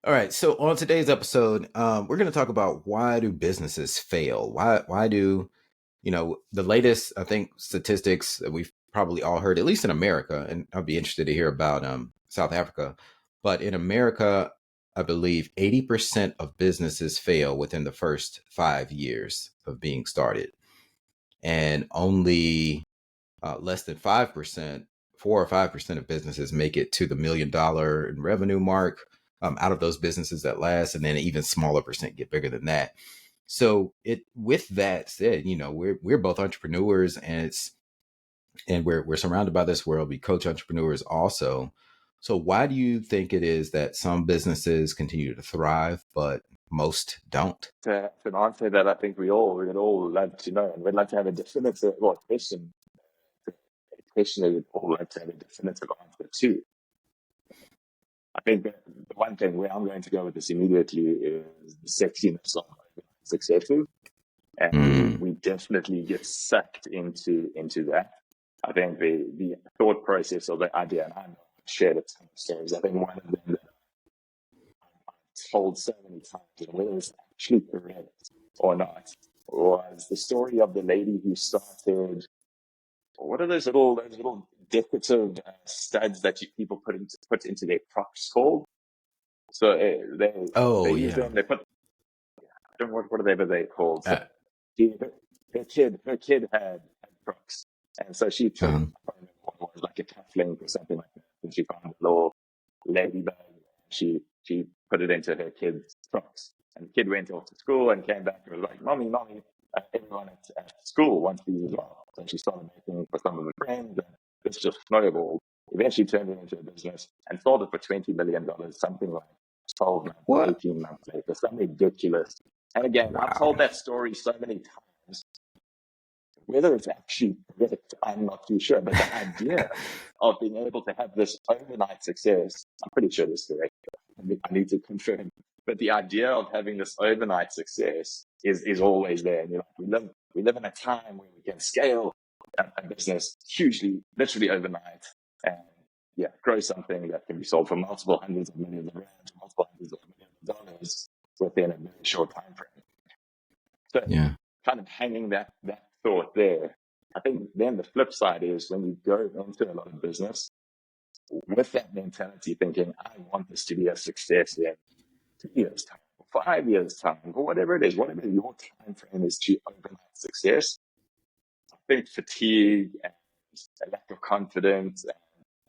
All right. So on today's episode, we're going to talk about why do businesses fail? Why do the latest I think statistics that we've probably all heard, at least in America, and I'd be interested to hear about South Africa, but in America, I believe 80% of businesses fail within the first 5 years of being started, and only less than 5%, 4 or 5% of businesses make it to the $1 million in revenue mark out of those businesses that last, and then an even smaller percent get bigger than that. So it with that said, we're both entrepreneurs, and we're surrounded by this world. We coach entrepreneurs also. So why do you think it is that some businesses continue to thrive, but most don't? It's an answer that I think we'd all love to know, and we'd like to have a definitive question that we'd all like to have a definitive answer to. I think the one thing where I'm going to go with this immediately is the sexiness of successful, and Mm. we definitely get sucked into that. I think the thought process of the idea, and I know I've shared a ton of stories. I think one of them that I've told so many times, and whether it's actually correct or not, was the story of the lady who started. What are those little decorative studs that people put into their props called? So they Oh use yeah. them. They put, I don't know whatever they're called. So Uh, she, her kid had Crocs, and so she took, uh-huh. I don't remember what it was, like a cufflink or something like that, and she found a little ladybug. She put it into her kid's Crocs, and the kid went off to school and came back and was like, "Mommy, mommy, everyone at school wants these as well." So she started making for some of her friends, and this just snowballed. Eventually turned it into a business and sold it for $20 million, something like 12 months or What? 18 months later, something ridiculous. And again, I've Wow. told that story so many times. Whether it's actually correct, I'm not too sure. But the idea of being able to have this overnight success, I'm pretty sure this is correct. I need to confirm. But the idea of having this overnight success is always there. And we live in a time where we can scale a business hugely, literally overnight, and grow something that can be sold for multiple hundreds of millions of rands, multiple hundreds of millions of dollars within a very short time frame. So Yeah. kind of hanging that thought there. I think then the flip side is when you go into a lot of business with that mentality, thinking, I want this to be a success in 2 years' time, 5 years' time, or whatever it is, whatever your time frame is to overnight success. I think fatigue and a lack of confidence and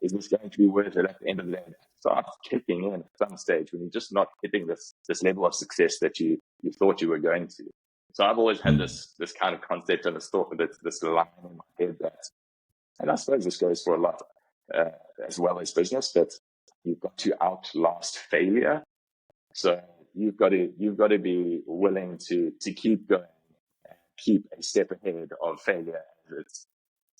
is this going to be worth it at the end of the day starts kicking in at some stage when you're just not hitting this level of success that you thought you were going to. So I've always had Mm. this kind of concept and this thought, this line in my head that, and I suppose this goes for a lot uh, as well as business, but you've got to outlast failure. So you've got to be willing to keep going and keep a step ahead of failure as it's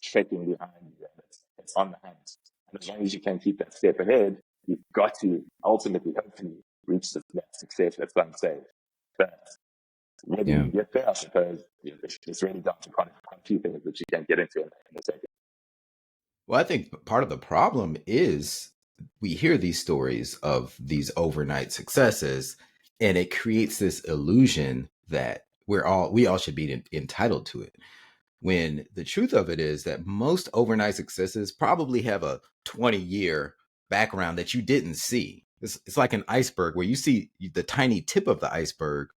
tracking behind you and it's on the hunt. And as long as you can keep that step ahead, you've got to ultimately, hopefully, reach that success at some stage. But whether Yeah. you get there, I suppose, it's really down to quite a few things that you can get into in a second. Well, I think part of the problem is we hear these stories of these overnight successes, and it creates this illusion that we all should be entitled to it. When the truth of it is that most overnight successes probably have a 20-year background that you didn't see. It's like an iceberg where you see the tiny tip of the iceberg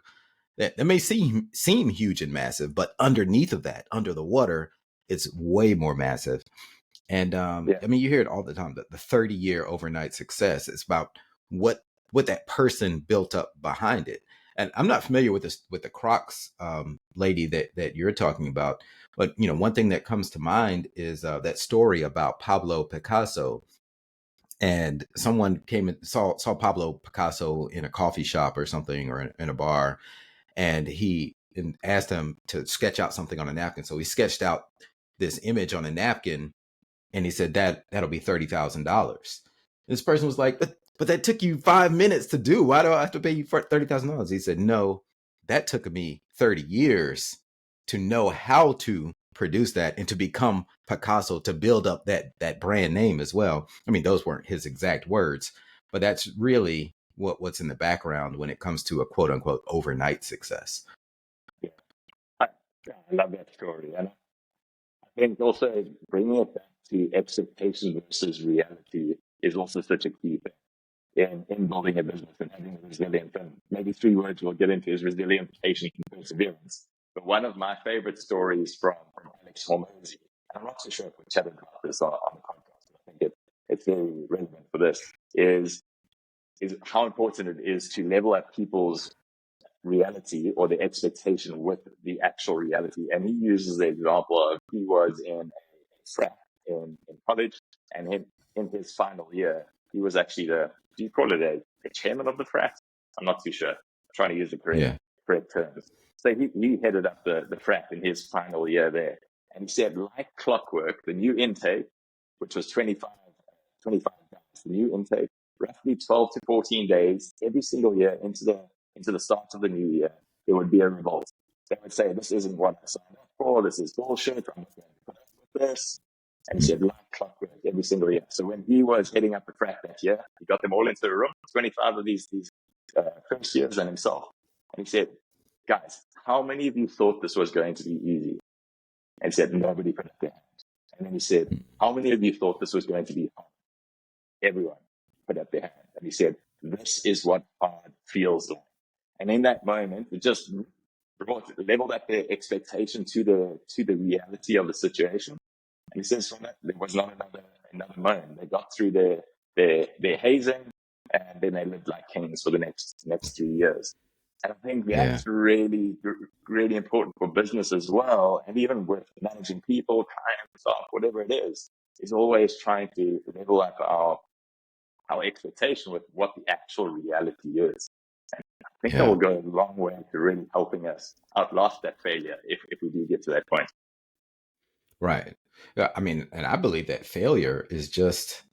that may seem huge and massive, but underneath of that, under the water, it's way more massive. And Yeah, I mean, you hear it all the time. That the 30-year overnight success is about what that person built up behind it. And I'm not familiar with this with the Crocs lady that you're talking about, but one thing that comes to mind is that story about Pablo Picasso. And someone came and saw Pablo Picasso in a coffee shop or something, or in a bar, and he and asked him to sketch out something on a napkin. So he sketched out this image on a napkin, and he said that'll be $30,000. This person was like, but that took you 5 minutes to do. Why do I have to pay you for $30,000? He said, no, that took me 30 years to know how to produce that and to become Picasso, to build up that brand name as well. I mean, those weren't his exact words, but that's really what's in the background when it comes to a quote unquote overnight success. Yeah. I, I love that story. And I think also bringing it back to expectation versus reality is also such a key thing in building a business and having resilience. And maybe three words we'll get into is resilience, patience, and perseverance. But one of my favorite stories from Alex Hormozy, and I'm not so sure if we chatted about this on the podcast, I think it's very relevant for this, is how important it is to level up people's reality or the expectation with the actual reality. And he uses the example of he was in a frat in college, and in his final year, he was actually do you call it the chairman of the frat? I'm not too sure. I'm trying to use the Yeah. correct terms. So he headed up the frat in his final year there. And he said, like clockwork, the new intake, which was 25 guys, the new intake, roughly 12 to 14 days every single year into the start of the new year, there would be a revolt. They would say, this isn't what I signed up for, this is bullshit, I'm not going to put up with this. And he said, like clockwork every single year. So when he was heading up the frat that year, he got them all into a room, 25 of these first years and himself. And he said, guys, how many of you thought this was going to be easy? And he said, nobody put up their hand. And then he said, how many of you thought this was going to be hard? Everyone put up their hand. And he said, this is what hard feels like. And in that moment, it just leveled up their expectation to the reality of the situation. And he says from that, there was not another moment. They got through their hazing, and then they lived like kings for the next 3 years. And I think Yeah. that's really, really important for business as well. And even with managing people, clients, staff, whatever it is always trying to level up our expectation with what the actual reality is. And I think that will Yeah. go a long way to really helping us outlast that failure if we do get to that point. Right. Yeah, I mean, and I believe that failure is just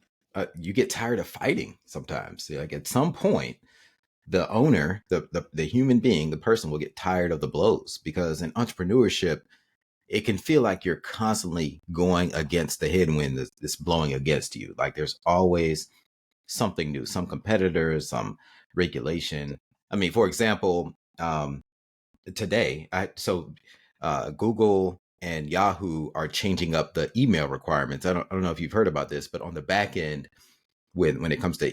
you get tired of fighting sometimes. Like at some point, the owner, the human being, the person will get tired of the blows because in entrepreneurship, it can feel like you're constantly going against the headwind that's blowing against you. Like there's always something new, some competitors, some regulation. I mean, for example, today, Google and Yahoo are changing up the email requirements. I don't know if you've heard about this, but on the back end, when it comes to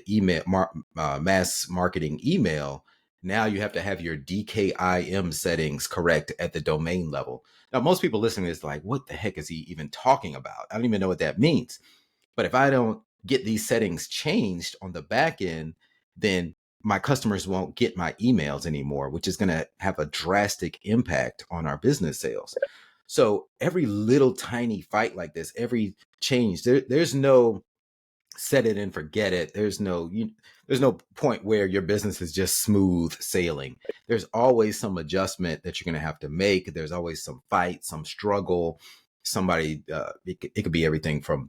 mass marketing email, now you have to have your DKIM settings correct at the domain level. Now, most people listening is like, what the heck is he even talking about? I don't even know what that means. But if I don't get these settings changed on the back end, then my customers won't get my emails anymore, which is going to have a drastic impact on our business sales. So every little tiny fight like this, every change, there's no set it and forget it. There's no point where your business is just smooth sailing. There's always some adjustment that you're going to have to make. There's always some fight, some struggle. It could be everything from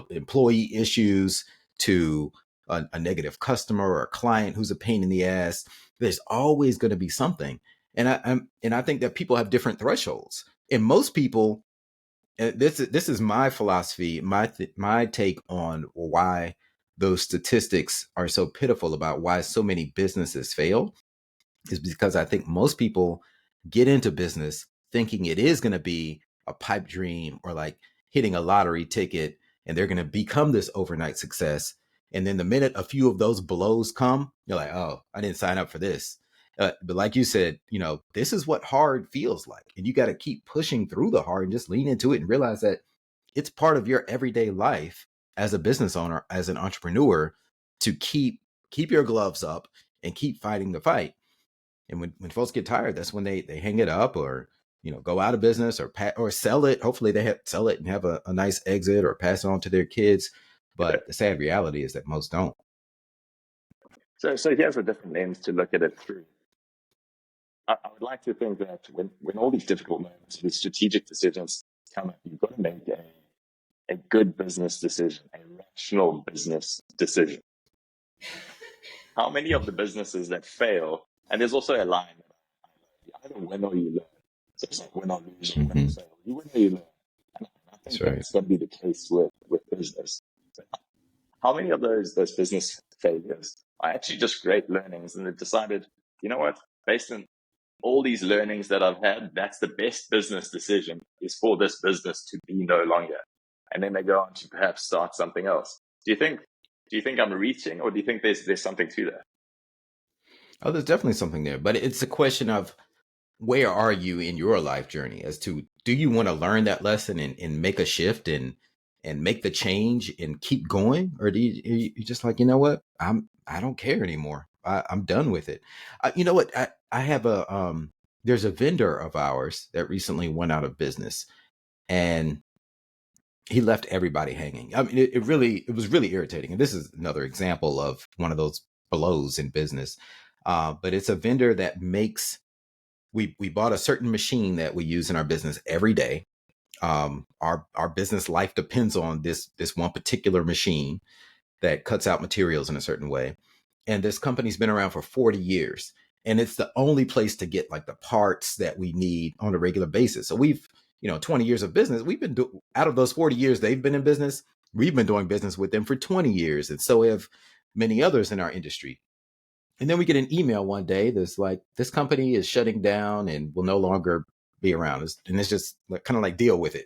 employee issues to a negative customer or a client who's a pain in the ass. There's always going to be something, and I think that people have different thresholds. And most people, this is my philosophy, my take on why those statistics are so pitiful about why so many businesses fail is because I think most people get into business thinking it is going to be a pipe dream or like hitting a lottery ticket and they're going to become this overnight success. And then the minute a few of those blows come, you're like, oh, I didn't sign up for this. But like you said, this is what hard feels like. And you got to keep pushing through the hard and just lean into it and realize that it's part of your everyday life as a business owner, as an entrepreneur, to keep your gloves up and keep fighting the fight. And when folks get tired, that's when they hang it up or go out of business or sell it. Hopefully they sell it and have a nice exit or pass it on to their kids. But the sad reality is that most don't. So here's a different lens to look at it through. I would like to think that when all these difficult moments, these strategic decisions come up, you've got to make a good business decision, a rational business decision. How many of the businesses that fail, and there's also a line, you either win or you learn. So it's like win or lose or win or Mm-hmm. fail. You win or you learn. And I That's think right. that's got to be the case with business. How many of those business failures are actually just great learnings. And they've decided, you know what, based on all these learnings that I've had, that's the best business decision is for this business to be no longer. And then they go on to perhaps start something else. Do you think I'm reaching, or do you think there's something to that? Oh, there's definitely something there, but it's a question of where are you in your life journey as to do you want to learn that lesson and make a shift and make the change and keep going, or do you just like, you know what, I don't care anymore. I'm done with it. You know what, I have a there's a vendor of ours that recently went out of business, and he left everybody hanging. I mean, it was really irritating. And this is another example of one of those blows in business. But it's a vendor that makes, we bought a certain machine that we use in our business every day. Our business life depends on this one particular machine that cuts out materials in a certain way. And this company's been around for 40 years. And it's the only place to get like the parts that we need on a regular basis. So we've, 20 years of business, we've been out of those 40 years they've been in business, we've been doing business with them for 20 years. And so have many others in our industry. And then we get an email one day that's like, this company is shutting down and will no longer be around. And it's just like, kind of like, deal with it.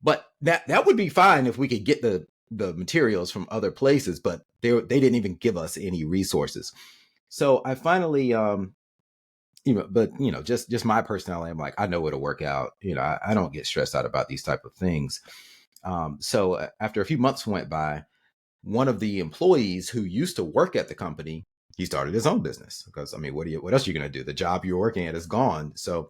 But that would be fine if we could get the materials from other places, but they didn't even give us any resources. So I finally just my personality, I'm like, I know it'll work out. I don't get stressed out about these type of things. So after a few months went by, one of the employees who used to work at the company, he started his own business because, I mean, what else are you going to do? The job you're working at is gone. So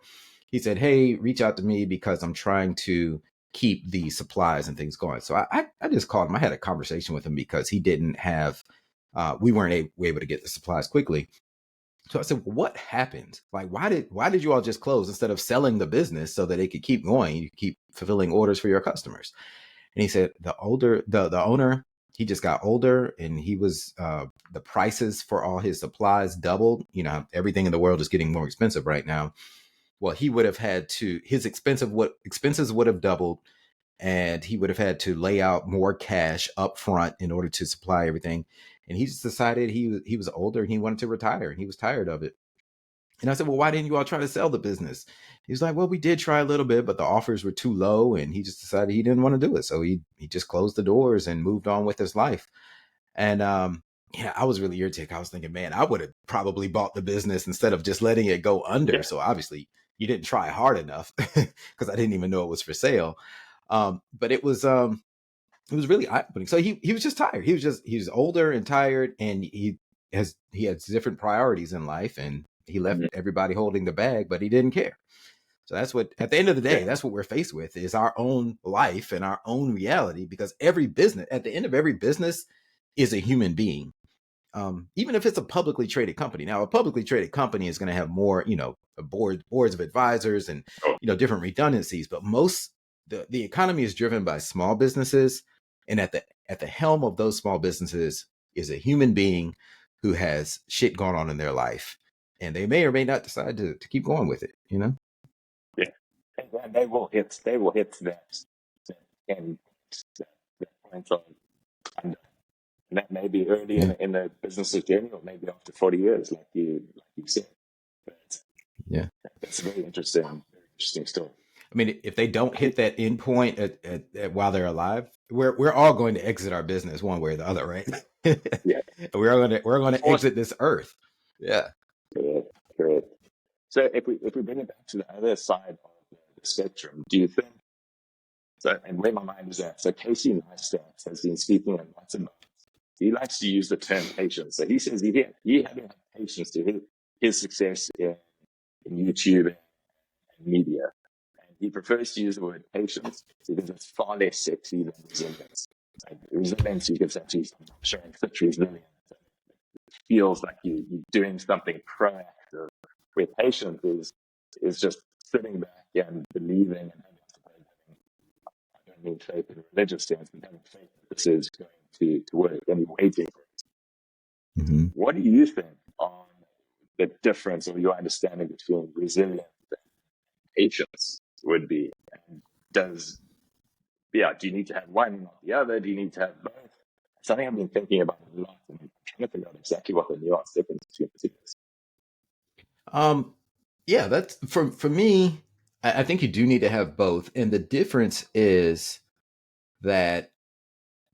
he said, hey, reach out to me because I'm trying to keep the supplies and things going. So I just called him. I had a conversation with him because he didn't have, we weren't able to get the supplies quickly. So I said, well, what happened? Like, why did you all just close instead of selling the business so that it could keep going? You could keep fulfilling orders for your customers. And he said the owner, he just got older, and he was the prices for all his supplies doubled. Everything in the world is getting more expensive right now. Well, he would have had to, his expenses would have doubled, and he would have had to lay out more cash up front in order to supply everything. And he just decided he was older and he wanted to retire, and he was tired of it. And I said, well, why didn't you all try to sell the business? He's like, well, we did try a little bit, but the offers were too low. And he just decided he didn't want to do it. So he just closed the doors and moved on with his life. And yeah, I was really irritated. I was thinking, man, I would have probably bought the business instead of just letting it go under. Yeah, So obviously you didn't try hard enough because I didn't even know it was for sale. But it was really eye opening. So he was just tired. He was older and tired, and he has different priorities in life, and he left mhm, everybody holding the bag, but he didn't care. So that's what, at the end of the day, yeah, that's what we're faced with, is our own life and our own reality, because every business, at the end of every business, is a human being. Even if it's a publicly traded company. Now, a publicly traded company is going to have more, boards of advisors and, oh, different redundancies. But most the economy is driven by small businesses, and at the helm of those small businesses is a human being who has shit going on in their life, and they may or may not decide to keep going with it. yeah. And they will hit that end, that point of, and that may be early Yeah, in the business's journey, or maybe after 40 years, like you said. But yeah. it's a very interesting story. I mean, if they don't hit that end point while they're alive, we're all going to exit our business one way or the other, right? Yeah, We're going to unfortunately, exit this earth. Yeah. correct, correct. So if we bring it back to the other side of the spectrum, do you think so? And where my mind is at, so Casey Neistat has been speaking a lot about. He likes to use the term patience. So he says he had enough patience to his success in YouTube and media. And he prefers to use the word patience because it's far less sexy than resilience. Like, resilience, you can say, I'm showing such resilience. It feels like you're doing something proactive. Where patience is just sitting back and believing and having faith. I don't mean faith in a religious sense, but having faith that this is going to work and waiting for it. Hmm. What do you think on the difference or your understanding between resilience and patience would be? And do you need to have one, not the other? Do you need to have both? Something I've been thinking about a lot and trying to figure out exactly what the nuance difference between the two is. Um, yeah, that's for me. I think you do need to have both, and the difference is that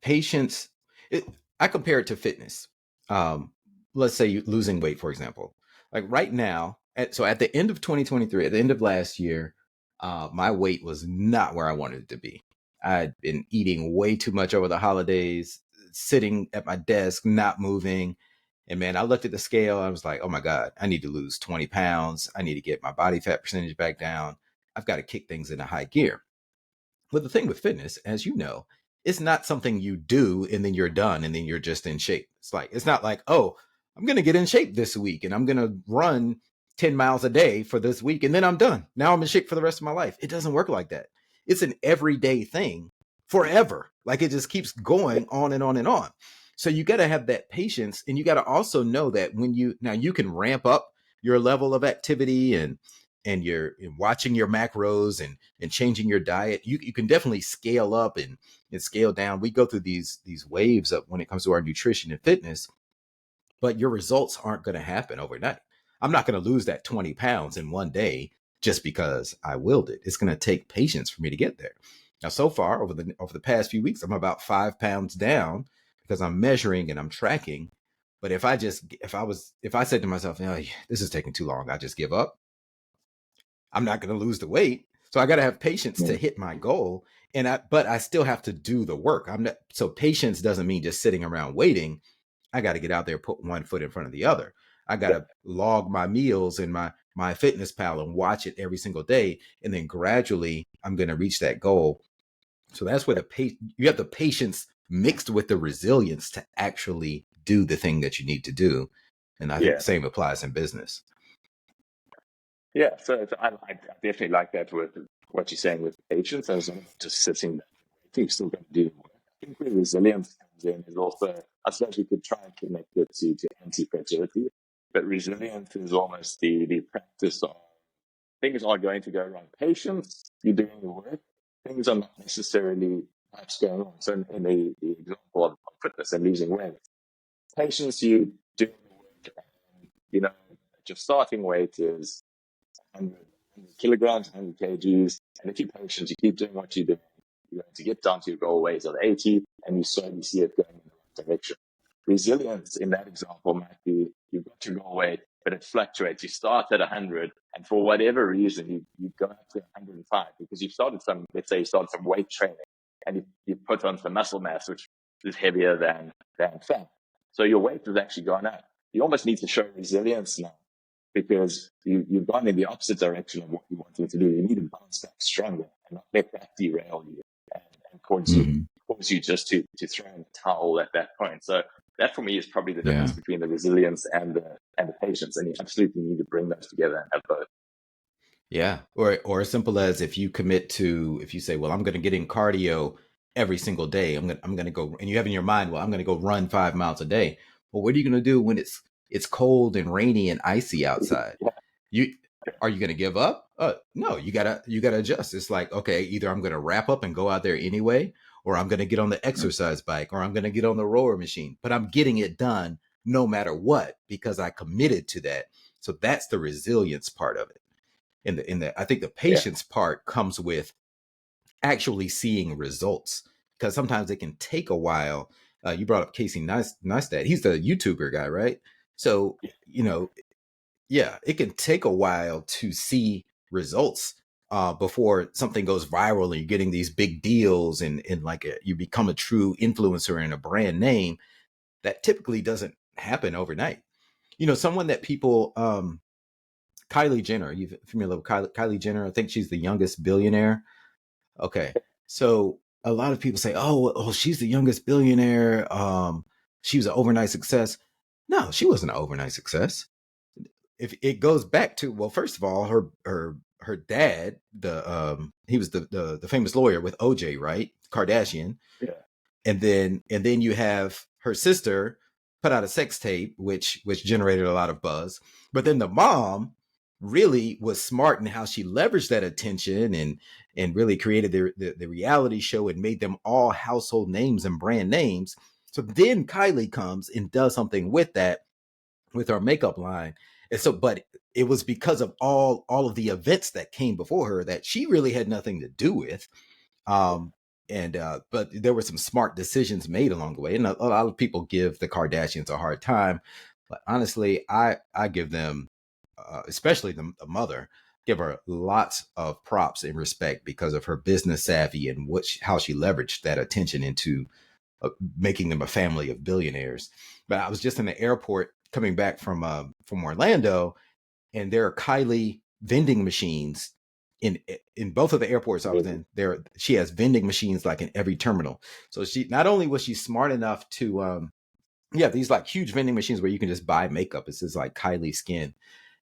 patience. It, I compare it to fitness. Um, let's say you losing weight, for example. Like right now, at the end of 2023, at the end of last year, my weight was not where I wanted it to be. I'd been eating way too much over the holidays, sitting at my desk, not moving. And man, I looked at the scale. I was like, oh my God, I need to lose 20 pounds. I need to get my body fat percentage back down. I've got to kick things into high gear. But the thing with fitness, as you know, it's not something you do and then you're done and then you're just in shape. It's not like, oh, I'm going to get in shape this week and I'm going to run 10 miles a day for this week and then I'm done. Now I'm in shape for the rest of my life. It doesn't work like that. It's an everyday thing forever. Like it just keeps Yeah, going on and on and on. So you got to have that patience, and you got to also know that when you can ramp up your level of activity and you're watching your macros and changing your diet, you can definitely scale up and scale down. We go through these waves of when it comes to our nutrition and fitness, but your results aren't going to happen overnight. I'm not going to lose that 20 pounds in one day just because I willed it. It's going to take patience for me to get there. Now, so far over the past few weeks, I'm about 5 pounds down because I'm measuring and I'm tracking. But if I said to myself, oh, this is taking too long, I just give up, I'm not going to lose the weight. So I got to have patience to hit my goal. But I still have to do the work. So patience doesn't mean just sitting around waiting. I got to get out there, put one foot in front of the other. I got yeah, to log my meals in my fitness pal and watch it every single day. And then gradually I'm going to reach that goal. So that's where you have the patience mixed with the resilience to actually do the thing that you need to do. And I think yeah. the same applies in business. Yeah, I definitely like that with what you're saying with patience. As well, just sitting there, I think still going to do the work. I think where resilience comes in is also, I suppose we could try and connect it to anti-fragility, but resilience is almost the practice of things are going to go wrong. Patience, you're doing the work. Things are not necessarily perhaps going wrong. So in the example of fitness and losing weight, patience, you doing the work, and you know, your starting weight is 100 kilograms, 100 kgs. And if you're patient, you keep doing what you're doing, you're going to get down to your goal weight of 80, and you slowly see it going in the right direction. Resilience in that example might be you've got your goal weight, but it fluctuates. You start at 100, and for whatever reason, you go up to 105 because you started let's say you started some weight training, and you put on some muscle mass, which is heavier than fat. So your weight has actually gone up. You almost need to show resilience now because you've gone in the opposite direction of what you wanted to do. You need to bounce back stronger and not let that derail you and Mm-hmm. cause you just to throw in the towel at that point. So that for me is probably the difference Yeah. between the resilience and the patience. And you absolutely need to bring those together and have both. Yeah. Or as simple as if you say, well, I'm going to get in cardio every single day. I'm going to go, and you have in your mind, well, I'm going to go run 5 miles a day. Well, what are you going to do when it's cold and rainy and icy outside? Yeah, You Are you going to give up? No, you gotta adjust. It's like, okay, either I'm going to wrap up and go out there anyway, or I'm going to get on the exercise bike, or I'm going to get on the rower machine, but I'm getting it done no matter what because I committed to that. So that's the resilience part of it. In the I think the yeah, patience part comes with actually seeing results, because sometimes it can take a while. You brought up Casey Neistat. He's the YouTuber guy, right? So yeah, it can take a while to see results before something goes viral and you're getting these big deals and like you become a true influencer and a brand name. That typically doesn't happen overnight. Someone that people Kylie Jenner. You familiar with Kylie Jenner? I think she's the youngest billionaire. Okay, so a lot of people say, "Oh, she's the youngest billionaire. She was an overnight success." No, she wasn't an overnight success. If it goes back to, well, first of all, her dad, he was the famous lawyer with OJ, right? Kardashian. yeah, And then you have her sister put out a sex tape which generated a lot of buzz. But then the mom really was smart in how she leveraged that attention and really created the reality show and made them all household names and brand names. So then Kylie comes and does something with that, with our makeup line. And so, but it was because of all of the events that came before her that she really had nothing to do with. Um, and but there were some smart decisions made along the way. And a lot of people give the Kardashians a hard time, but honestly, I give them, especially the mother, give her lots of props and respect because of her business savvy and how she leveraged that attention into making them a family of billionaires. But I was just in the airport coming back from Orlando, and there are Kylie vending machines in both of the airports I was in. There, she has vending machines like in every terminal. So she not only was she smart enough to yeah, these like huge vending machines where you can just buy makeup. It's just like Kylie skin.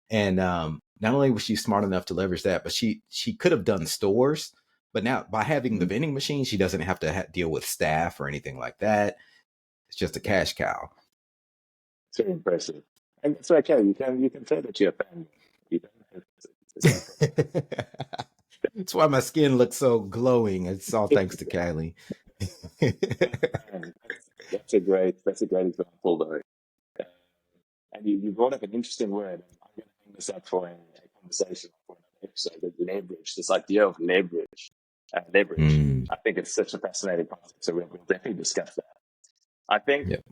And not only was she smart enough to leverage that, but she could have done stores. But now by having the vending machine, she doesn't have to deal with staff or anything like that. It's just a cash cow. So impressive. And it's okay. You can say that you're a fan. You don't have to. That's why my skin looks so glowing. It's all thanks to Kylie. That's a great example though. Uh, and you brought up an interesting word. And I'm going to bring this up for a conversation for another episode. The leverage, this idea of leverage. Leverage. Mm, I think it's such a fascinating concept. So we'll definitely discuss that. I think yep.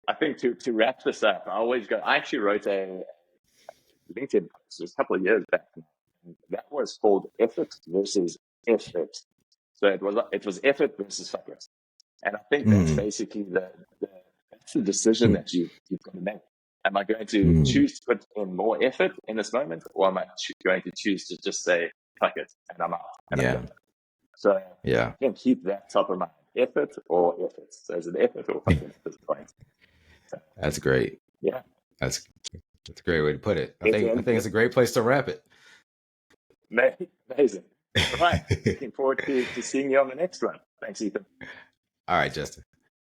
I think to wrap this up, I actually wrote a LinkedIn post. It was a couple of years back now. And that was called effort versus effort. So it was effort versus focus. And I think that's Mm, basically that's the decision mm, that you've got to make. Am I going to mm, choose to put in more effort in this moment, or am I going to choose to just say fuck it and I'm out and I'm yeah. done? So Yeah. again, keep that top of mind: effort or effort. So is it effort or fuck it at this point? So, That's great. yeah, That's that's a great way to put it. I it's think it's a great place to wrap it. amazing. Right, looking forward to seeing you on the next one. Thanks, Ethan. All right, Justin.